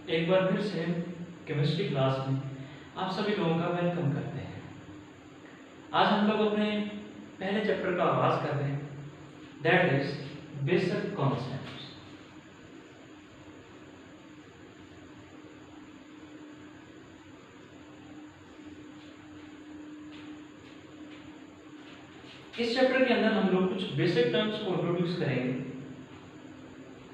एक बार फिर से केमिस्ट्री क्लास में आप सभी लोगों का वेलकम करते हैं। आज हम लोग अपने पहले चैप्टर का आगाज कर रहे हैं, दैट इज बेसिक कॉन्सेप्ट्स। इस चैप्टर के अंदर हम लोग कुछ बेसिक टर्म्स को इंट्रोड्यूस करेंगे,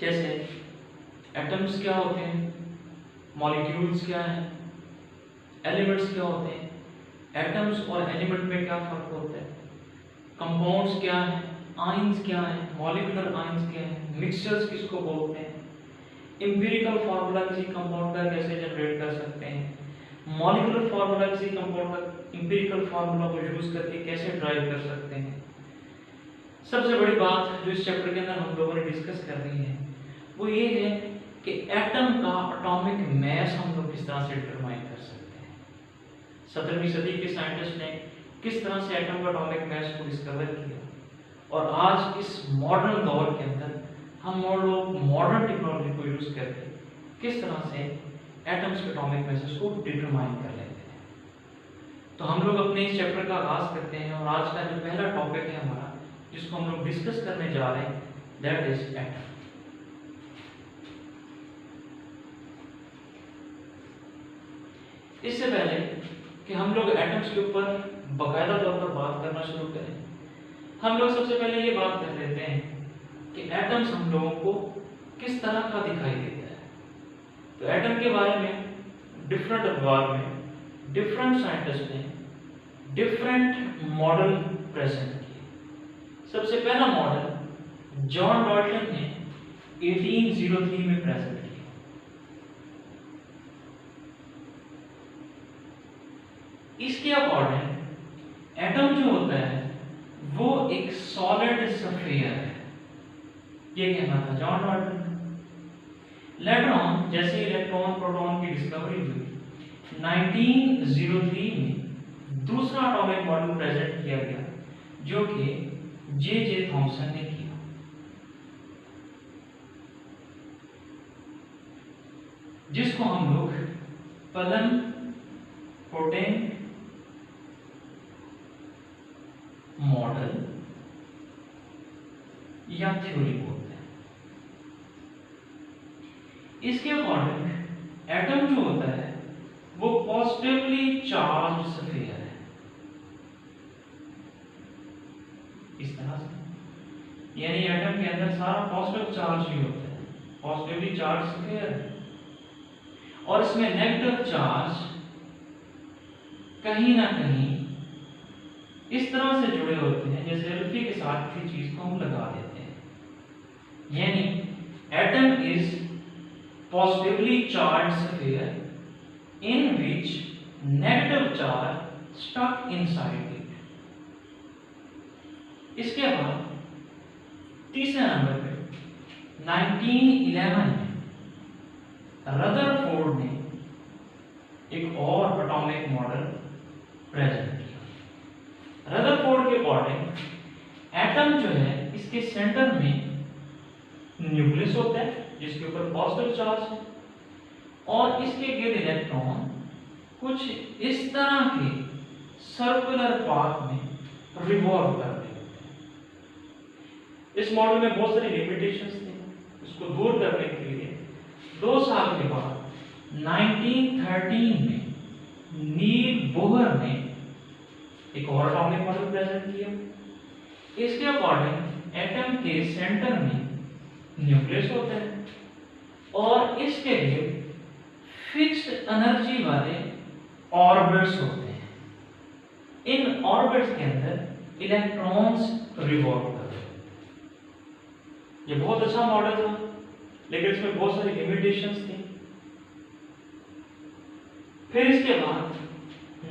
जैसे एटम्स क्या होते हैं, मॉलिक्यूल्स क्या हैं, एलिमेंट्स क्या होते हैं, एटम्स और एलिमेंट में क्या फर्क होता है, कंपाउंड्स क्या हैं, आयंस क्या हैं, मॉलिक्यूलर आयंस क्या हैं, मिक्सचर्स किसको बोलते हैं, एम्पिरिकल फार्मूला किसी कंपाउंड का कैसे जनरेट कर सकते हैं, मॉलिक्यूलर फार्मूला किसी कंपाउंड का एम्पिरिकल फार्मूला को यूज करके कैसे ड्राइव कर सकते हैं। सबसे बड़ी बात जो इस चैप्टर के अंदर हम लोगों ने डिस्कस करनी है वो ये है कि एटम का एटॉमिक मास हम लोग किस तरह से डिटरमाइन कर सकते हैं। 17वीं सदी के साइंटिस्ट ने किस तरह से एटम का एटॉमिक मास को डिस्कवर किया, और आज इस मॉडर्न दौर के अंदर हम लोग मॉडर्न टेक्नोलॉजी को यूज करके किस तरह से एटम्स के एटॉमिक मासेस को डिटरमाइन कर लेते हैं। तो हम लोग अपने इस चैप्टर का आगाज करते हैं, और आज का जो पहला टॉपिक है हमारा जिसको हम लोग डिस्कस करने जा रहे हैं, दैट इज एटम। इससे पहले कि हम लोग एटम्स के ऊपर बाकायदा तौर पर बात करना शुरू करें, हम लोग सबसे पहले ये बात कर लेते हैं कि एटम्स हम लोगों को किस तरह का दिखाई देता है। तो एटम के बारे में डिफरेंट अखबार में डिफरेंट साइंटिस्ट ने डिफरेंट मॉडल प्रेजेंट किए। सबसे पहला मॉडल जॉन डॉल्टन ने 1803 में प्रेजेंट किया। इसके अकॉर्डिंग एटम जो होता है वो एक सॉलिड स्फीयर है, ये कहना था जॉन डॉल्टन। लेटर ऑन जैसे इलेक्ट्रॉन प्रोटॉन की डिस्कवरी हुई, 1903 में दूसरा एटॉमिक मॉडल प्रेजेंट किया गया जो कि जे थॉमसन ने किया। जिसको हम लोग पलन पोटेंट मॉडल या थ्योरी बोलते हैं। इसके अकॉर्डिंग एटम जो होता है वो पॉजिटिवली चार्ज स्फीयर है, इस तरह से, यानी एटम के अंदर सारा पॉजिटिव चार्ज ही होता है, पॉजिटिवली चार्ज स्फीयर है, और इसमें नेगेटिव चार्ज कहीं ना कहीं इस तरह से जुड़े होते हैं जैसे एल्फी के साथ किसी चीज को हम लगा देते हैं। यानी atom is positively charge sphere in which negative charge stuck inside it। इसके बाद तीसरे नंबर पे 1911 में रदरफोर्ड ने एक और एटॉमिक मॉडल प्रेजेंट किया। रदरफोर्ड के अकॉर्डिंग एटम जो है इसके सेंटर में न्यूक्लियस होता है जिसके ऊपर पॉजिटिव चार्ज है, और इसके गिर्द इलेक्ट्रॉन कुछ इस तरह के सर्कुलर पाथ में रिवॉल्व कर रहे होते हैं। इस मॉडल में बहुत सारी लिमिटेशंस थी, इसको दूर करने के लिए 2 साल के बाद 1913 में नील बोहर ने एक और एटॉमिक मॉडल प्रेजेंट किया। इसके अकॉर्डिंग एटम के सेंटर में न्यूक्लियस होता है, और इसके लिए फिक्स्ड एनर्जी वाले ऑर्बिट्स होते हैं। इन ऑर्बिट्स के अंदर इलेक्ट्रॉन्स रिवॉल्व करते हैं। ये बहुत अच्छा मॉडल था, लेकिन इसमें बहुत सारी लिमिटेशंस थी। फिर इसके बाद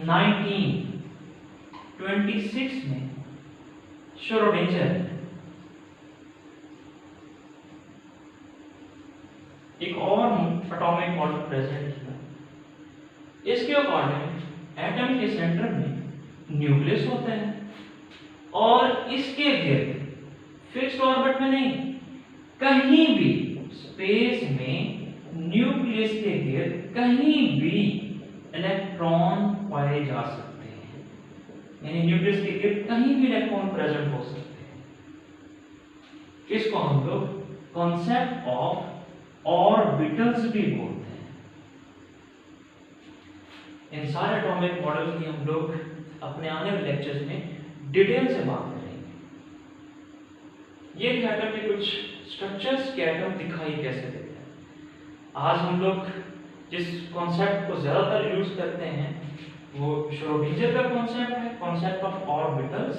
1926 में श्रोडिंगर एक और एटॉमिक मॉडल प्रेजेंट किया। इसके अकॉर्डिंग एटम के सेंटर में न्यूक्लियस होता है, और इसके गिर्द फिक्स्ड ऑर्बिट में नहीं, कहीं भी स्पेस में न्यूक्लियस के इर्द कहीं भी इलेक्ट्रॉन पाए जा सकते हैं, यानी न्यूक्लियस के इर्द कहीं भी इलेक्ट्रॉन प्रेजेंट हो सकते हैं। इसको हम लोग कॉन्सेप्ट ऑफ ऑर्बिटल्स भी बोलते हैं। इन सारे एटॉमिक मॉडल की हम लोग अपने आने वाले लेक्चर्स में डिटेल से बात करेंगे। ये एटम के कुछ स्ट्रक्चर्स के एटम दिखाई कैसे देते हैं। आज हम लोग जिस कॉन्सेप्ट को ज्यादातर यूज करते हैं वो श्रोडिंगर का कॉन्सेप्ट है, कॉन्सेप्ट ऑफ ऑर्बिटल्स,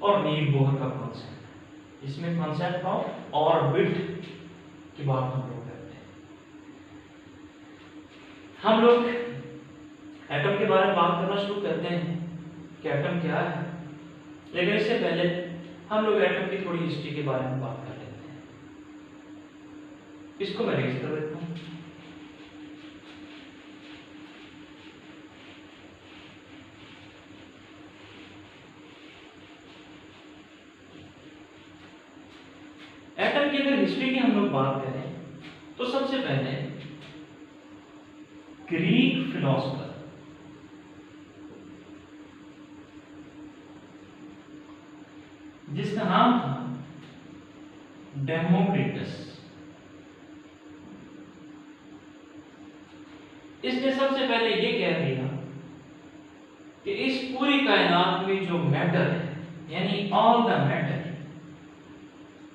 और नील बोहर का कॉन्सेप्ट है। इसमें कॉन्सेप्ट ऑफ ऑर्बिट की बात हम लोग करते हैं। हम लोग एटम के बारे में बात करना शुरू करते हैं कि एटम क्या है, लेकिन इससे पहले हम लोग एटम की थोड़ी हिस्ट्री के बारे में बात कर लेते हैं। इसको मैं रेज कर देता हूं। एटम की अगर हिस्ट्री की हम लोग बात करें तो सबसे पहले ग्रीक फिलोसोफर जिसका नाम था डेमोक्रिटस, इसने सबसे पहले ये कह दिया कि इस पूरी कायनात में जो मैटर है, यानी ऑल द मैटर,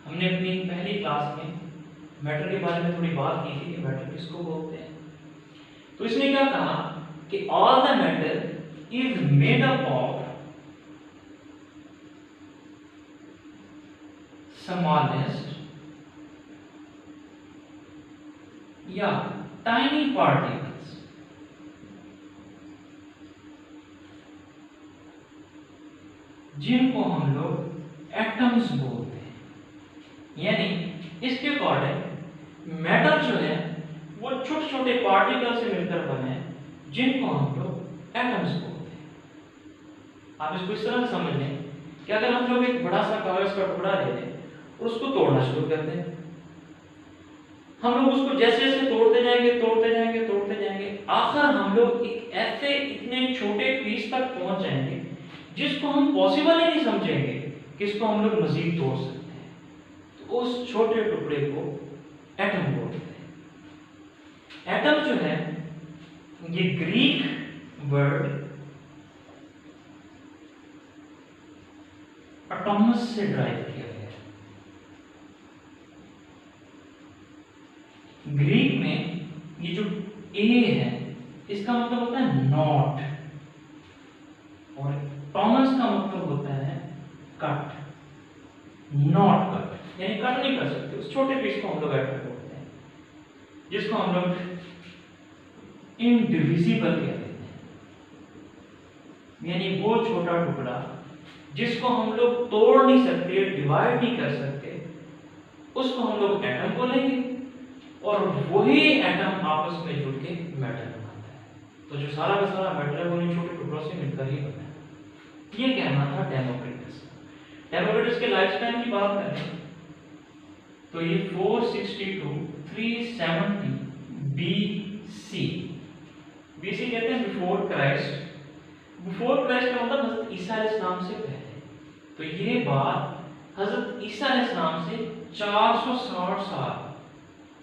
हमने अपनी पहली क्लास में मैटर के बारे में थोड़ी बात की थी कि मैटर किसको बोलते हैं। तो इसने क्या कहा कि all the matter is made up of smallest या tiny particles, जिनको हम लोग एटम्स बोलते हैं। यानी इसके अकॉर्डिंग मैटर जो है वो छोटे छोटे पार्टिकल से मिलकर बने हैं, जिनको हम लोग एटम्स बोलते हैं। आप इसको इस तरह से समझ लें कि अगर हम लोग एक बड़ा सा कागज का टुकड़ा ले लें और उसको तोड़ना शुरू कर दें, हम लोग उसको जैसे जैसे तोड़ते जाएंगे, आखिर हम लोग एक ऐसे इतने छोटे पीस तक पहुंच जाएंगे जिसको हम पॉसिबल ही नहीं समझेंगे कि इसको हम लोग मजीद तोड़ सकते हैं। तो उस छोटे टुकड़े को एटम बोलते हैं। एटम जो है ये ग्रीक वर्ड एटॉमस से ड्राइव किया गया है। ग्रीक में ये जो ए है इसका मतलब होता है नॉट, और टॉमस का मतलब होता है कट, नॉट कट, यानी कट नहीं कर सकते उस छोटे पीस को हम लोग एटम बोलते हैं, जिसको हम लोग इनडिविजिबल कहते हैं। यानी वो छोटा टुकड़ा जिसको हम लोग तोड़ नहीं सकते, डिवाइड नहीं कर सकते, उसको हम लोग एटम बोलेंगे, और वही एटम आपस में जुड़ के मैटर बनाता है। तो जो सारा का सारा मैटर है वो इन छोटे टुकड़ों से मिलकर ही बना है। ये कहना था डेमोक्रिटस। डेमोक्रिटस के लाइफ स्पैन की बात करें तो ये 460 to 370 BC, BC कहते हैं बिफोर क्राइस्ट। बिफोर क्राइस्ट का मतलब हजरत ईसा अलैहिस्सलाम से पहले। तो ये बात हजरत ईसा अलैहिस्सलाम से 460 साल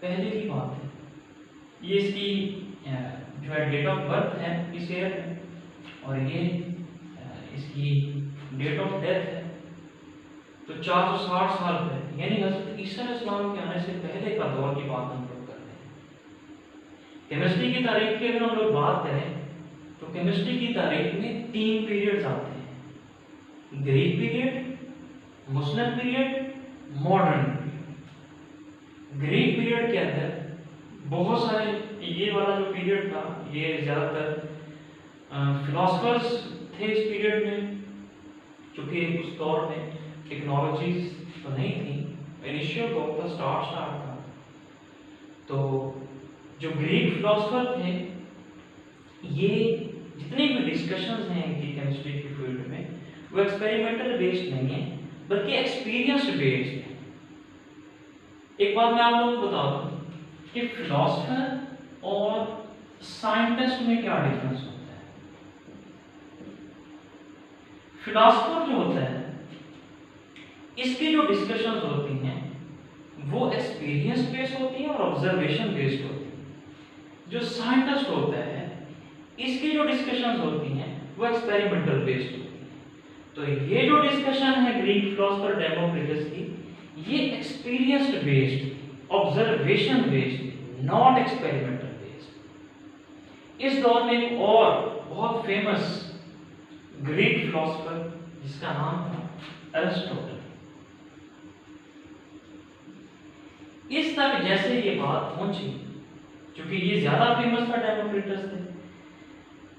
पहले की बात है। ये इसकी जो है डेट ऑफ बर्थ है इस ईयर में, और ये इसकी डेट ऑफ डेथ है। तो 460 साल पहले, यानी हजरत ईसा अलैहिस्सलाम के आने से पहले का दौर की बात हम लोग करते हैं। केमिस्ट्री की तारीख की अगर हम लोग बात करें तो केमिस्ट्री की तारीख में 3 पीरियड्स आते हैं: Greek period, Muslim period, modern period. Greek period के अंदर बहुत सारे, ये वाला जो पीरियड था ये ज्यादातर फिलोसफर्स थे इस पीरियड में, क्योंकि उस दौर में टेक्नोलॉजीज तो नहीं थी, इनिशियल दौर था, स्टार्ट था। तो जो ग्रीक फिलोसफर थे, ये जितने भी डिस्कशंस हैं इनकी केमिस्ट्री की फील्ड में वो एक्सपेरिमेंटल बेस्ड नहीं है, बल्कि एक्सपीरियंस बेस्ड है। एक बात मैं आप लोगों को बता दूं, कि फिलोसफर और साइंटिस्ट में क्या डिफरेंस होता है। फिलोसफर जो होता है, इसकी जो डिस्कशंस होती हैं वो एक्सपीरियंस बेस्ड होती हैं और ऑब्जर्वेशन बेस्ड होती हैं। जो साइंटिस्ट होता है, इसकी जो डिस्कशंस होती हैं वो एक्सपेरिमेंटल बेस्ड होती हैं। तो ये जो डिस्कशन है ग्रीक फिलोसफर डेमोक्रिटस की, ये experience based, observation based, not experimental based. इस दौर में एक और बहुत फेमस ग्रीक फिलोसफर जिसका नाम था एरिस्टोटल। इस तक जैसे ये बात पहुंची, क्योंकि ये ज्यादा फेमस था डेमोक्रिटस से,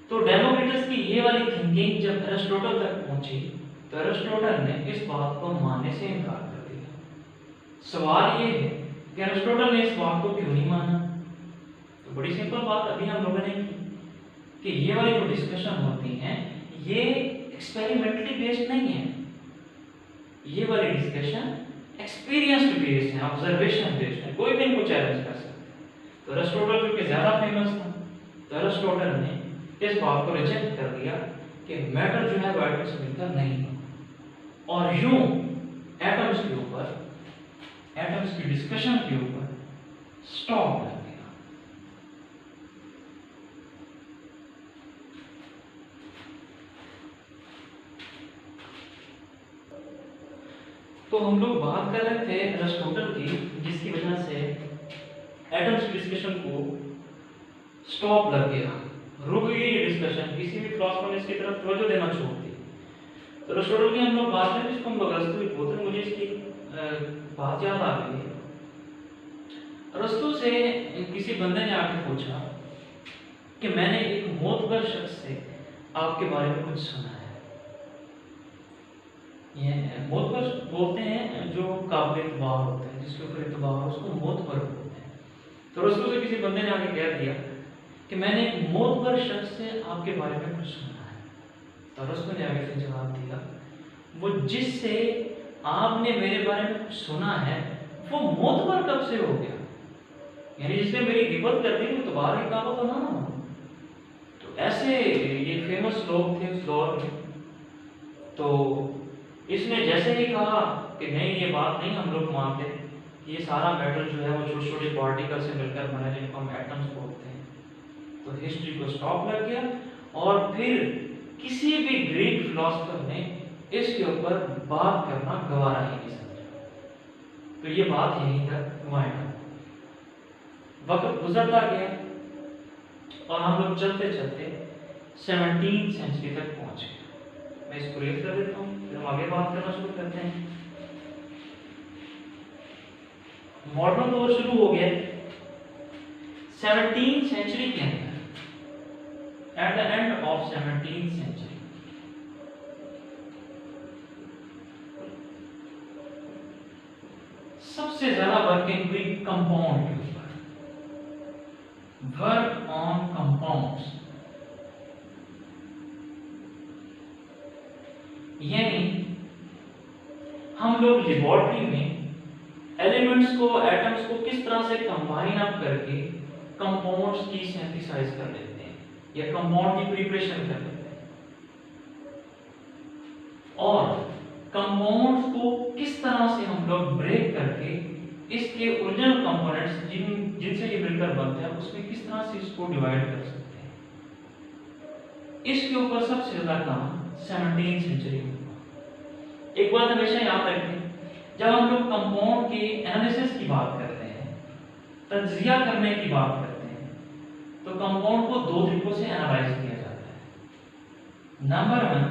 तो डेमोक्रिटस की ये वाली थिंकिंग जब एरिस्टोटल तक पहुंची तो एरिस्टोटल ने इस बात को मानने से इनकार कर दिया। सवाल ये है कि एरिस्टोटल ने इस बात को क्यों नहीं माना। तो बड़ी सिंपल बात अभी हम लोगों ने की कि ये वाली जो डिस्कशन होती हैं ये एक्सपेरिमेंटली बेस्ड नहीं है। ये वाली डिस्कशन एक्सपीरियंस्ड बेस्ड है, ऑब्जर्वेशन बेस्ड है, कोई भी इनको चैलेंज कर सकता है। तो एरिस्टोटल जो कि ज्यादा फेमस था, तो एरिस्टोटल ने इस बात को रिजेक्ट कर दिया कि मैटर जो है वो एटम से मिलकर नहीं होगा, और यूं एटम्स के ऊपर, एटम्स की डिस्कशन के ऊपर स्टॉप कर दिया। तो हम लोग बात कर रहे थे एरिस्टोटल की, जिसकी वजह से एटम्स की डिस्कशन को स्टॉप लग गया, रुक गई ये डिस्कशन। किसी भी फिलोसफर ने इसकी तरफ तवज्जो देना छोड़ दी। तो एरिस्टोटल की हम लोग बात करें, जिसको हम लोग अरस्तु भी बोलते हैं। मुझे इसकी बात याद आ गई है। अरस्तु से किसी बंदे ने आके पूछा कि मैंने एक मोतबर शख्स से आपके बारे में कुछ सुना है। ये मोतबर बोलते हैं जो काबिल इत्बार होते हैं, जिसके ऊपर इत्बार हो उसको मोतबर बोलते हैं। तो अरस्तु से किसी बंदे ने आके कह दिया कि मैंने एक मोतबर शख्स से आपके बारे में कुछ सुना है। तो अरस्तु ने आगे से जवाब दिया, वो जिससे आपने मेरे बारे में कुछ सुना है वो मोतबर कब से हो गया? यानी जिसने मेरी गिबत कर दी वो दोबारा ही कहा तो ना। तो ऐसे ये फेमस लोग थे उस दौर में। तो इसने जैसे ही कहा कि नहीं, ये बात नहीं हम लोग मानते, ये सारा मैटर जो है वो छोटे छोटे पार्टिकल से मिलकर बना है, जिनको हम एटम्स बोलते हैं, तो हिस्ट्री को स्टॉप लग गया। और फिर किसी भी ग्रीक फिलोसफर ने इसके ऊपर बात करना गवारा ही नहीं समझा। तो ये बात यहीं तक वाइंड अप। वक्त गुजरता गया और हम लोग चलते चलते 17वीं सेंचुरी तक पहुंच गए। मैं इसको रीड कर देता हूँ, फिर हम आगे बात करना शुरू करते हैं। मॉडर्न दौर शुरू हो गया 17वीं सेंचुरी के अंदर। एट द एंड ऑफ 17वीं सेंचुरी सबसे ज्यादा वर्किंग हुई कंपाउंड के ऊपर, वर्क ऑन कंपाउंड्स। यानी हम लोग लेबोरेटरी में एलिमेंट्स को, एटम्स को किस तरह से कंबाइन अप करके कंपाउंड्स की सिंथेसाइज कर लेते हैं या कंपाउंड की प्रिपरेशन कर लेते हैं, और कंपाउंड्स को किस तरह से हम लोग ब्रेक करके इसके ओरिजिनल कंपोनेंट्स जिनसे ये मिलकर बनते हैं उसमें किस तरह से इसको डिवाइड कर सकते हैं। इसके ऊपर सबसे ज्यादा काम 17वीं सेंचुरी में हुआ। एक बात हमेशा याद रखें, जब हम लोग कंपाउंड के एनालिसिस की बात करते हैं, तज्जिया करने की बात करते हैं, तो कंपाउंड को दो तरीकों से एनालाइज किया जाता है। नंबर 1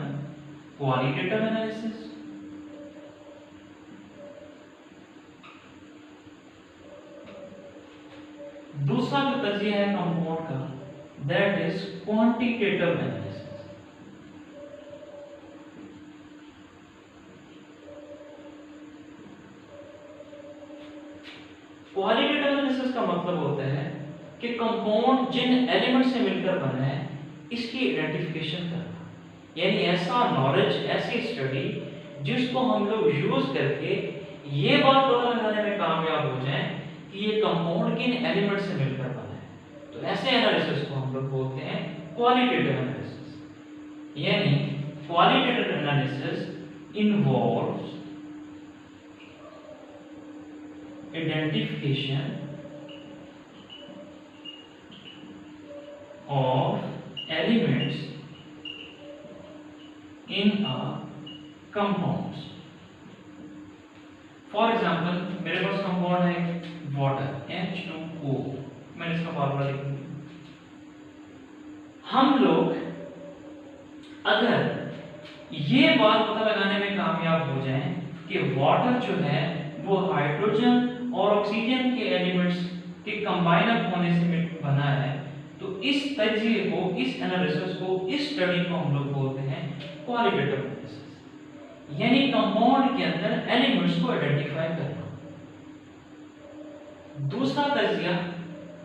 क्वालिटेटिव एनालिसिस, दूसरा जो तज्जिया है कंपाउंड का, that is quantitative analysis. Qualitative analysis का मतलब होता है कि कंपाउंड जिन एलिमेंट से मिलकर बना है इसकी आइडेंटिफिकेशन करना, यानी ऐसा नॉलेज, ऐसी स्टडी जिसको हम लोग यूज करके ये बात पता लगाने में कामयाब हो जाएं कि कि ये कंपाउंड किन एलिमेंट से मिलकर बना है, तो ऐसे एनालिसिस को हम लोग बोलते हैं क्वालिटेटिव एनालिसिस। यानी qualitative analysis involves identification of elements in a compounds. For example, मेरे पास कंपाउंड है वाटर H2O, मैंने इसका फॉर्मूला लिख दिया। हम लोग अगर ये बात पता लगाने में कामयाब हो जाएं कि वाटर जो है वो हाइड्रोजन और ऑक्सीजन के एलिमेंट्स के कंबाइन अप होने से बना है, तो इस तजज़िये को, इस एनालिसिस को, इस स्टडी को हम लोग बोलते हैं क्वालिटेटिव एनालिसिस। यानी कंपाउंड के अंदर एलिमेंट्स को आइडेंटिफाई करना। दूसरा तजज़िया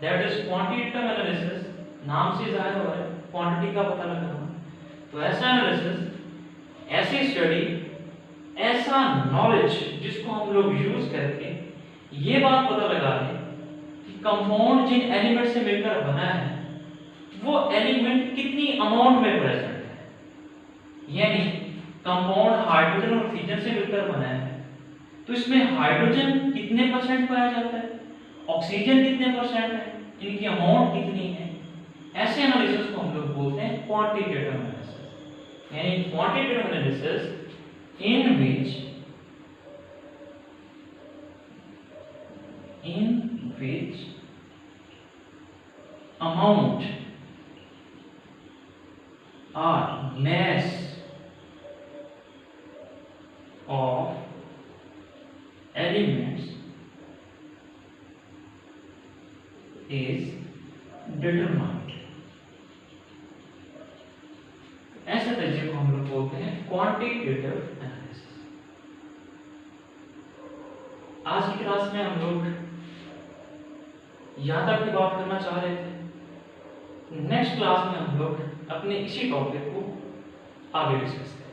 दैट इज क्वांटिटेटिव एनालिसिस, नाम से जाहिर हो रहा है क्वांटिटी का पता लगाना। तो ऐसा एनालिसिस, ऐसी स्टडी, ऐसा नॉलेज जिसको हम लोग यूज करके ये बात पता लगा लें कि कंपाउंड जिन एलिमेंट से मिलकर बना है वो एलिमेंट कितनी अमाउंट में प्रेजेंट है। यानी कंपाउंड हाइड्रोजन और ऑक्सीजन से मिलकर बना है, तो इसमें हाइड्रोजन कितने परसेंट पाया जाता है, ऑक्सीजन कितने परसेंट है, इनकी अमाउंट कितनी है। ऐसे एनालिसिस को हम लोग बोलते हैं क्वांटिटेटिव एनालिसिस। यानी quantitative analysis in which amount or mass of elements is determined। ऐसे तरीके को हम लोग बोलते हैं क्वांटिटेटिव एनालिसिस। आज की क्लास में हम लोग यहाँ तक की बात करना चाह रहे थे। नेक्स्ट क्लास में हम लोग अपने इसी टॉपिक को आगे डिस्कस करेंगे।